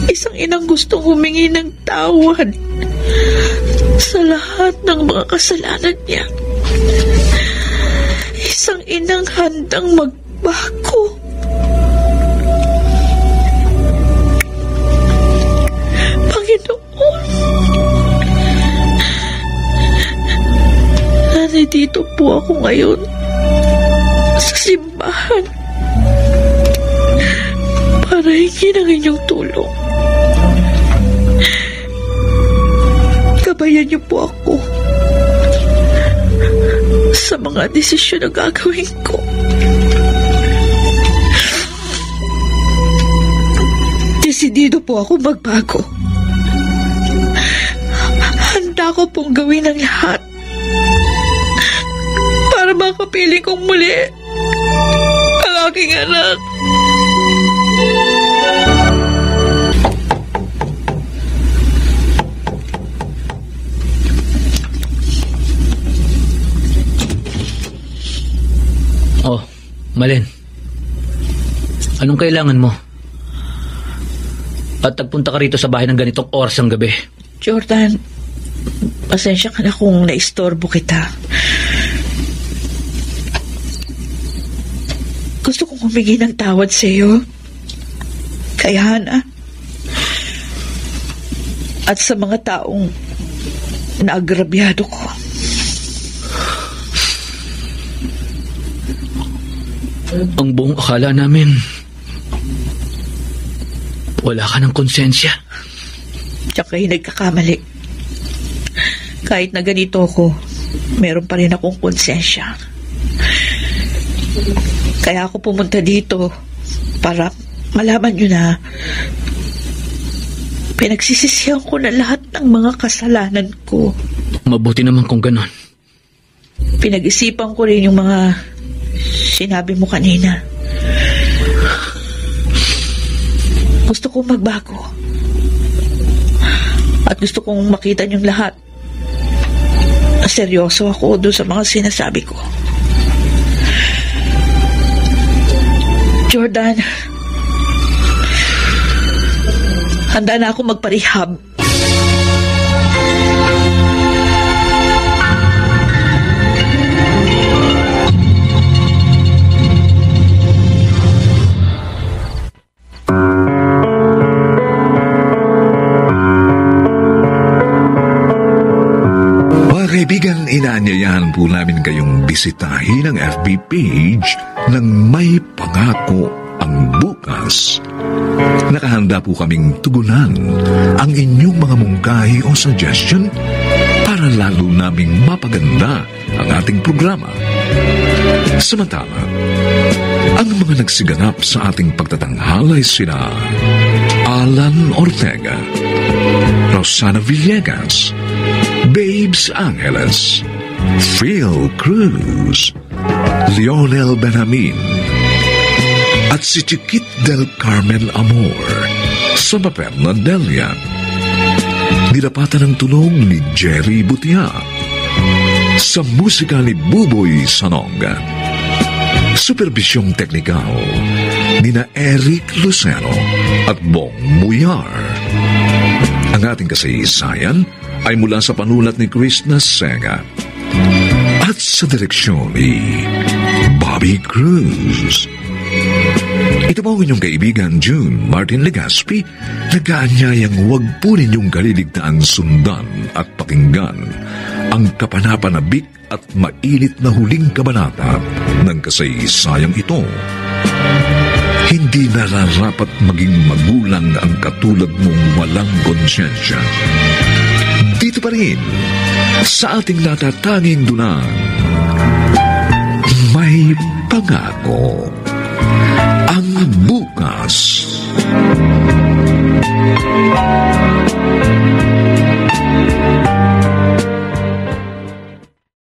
Isang inang gustong humingi ng tawad sa lahat ng mga kasalanan niya. Isang inang handang magbago. Panginoon, nandito po ako ngayon sa simbahan para hingin ang inyong tulong. Gabayan niyo po ako sa mga desisyon na gagawin ko. Desidido po ako magbago. Handa ko pong gawin ang lahat para makapiling kong muli ang aking anak. Oh, Malen. Anong kailangan mo? At nagpunta ka rito sa bahay ng ganitong oras ng gabi. Jordan, pasensya ka na kung naistorbo kita. Gusto kong humingi ng tawad sa iyo, kay Hana, at sa mga taong naagrabyado ko. Ang buong akala namin, wala ka ng konsensya. Tsaka nagkakamali. Kahit na ganito ako, meron pa rin akong konsensya. Kaya ako pumunta dito para malaman nyo na Pinagsisisihan ko na lahat ng mga kasalanan ko. Mabuti naman kung ganon. Pinag-isipan ko rin yung mga sinabi mo kanina. Gusto kong magbago. At gusto kong makita niyong lahat na seryoso ako doon sa mga sinasabi ko. Jordan, handa na ako magparehab. Kaibigan, inaanyayahan po namin kayong bisitahin ang FB page ng May Pangako ang Bukas. Nakahanda po kaming tugunan ang inyong mga mungkahi o suggestion para lalo naming mapaganda ang ating programa. Samantala, ang mga nagsiganap sa ating pagtatanghalay sina Alan Ortega, Rosana Villegas, Babes Angeles, Phil Cruz, Lionel Benjamin, at si Chiquit del Carmen Amor sa papel na Delia. Nilapatan ng tulong ni Jerry Butia. Sa musika ni Buboy Sanonga. Supervisyong teknikal ni na Eric Lucero at Bong Muyar. Ang ating kasaysayan ay mula sa panulat ni Chris Nasega at sa direksyon ni Bobby Cruz. Ito po ang inyong kaibigan June Martin Legaspi, nag-aanyayang huwag po ninyong kaliligtaan sundan at pakinggan ang kapanapanabik at mainit na huling kabanata ng kasaysayang ito. Hindi nararapat maging magulang ang katulad mong walang konsyensya. Dito pa rin, sa ating natatanging dunang, May Pangako ang Bukas.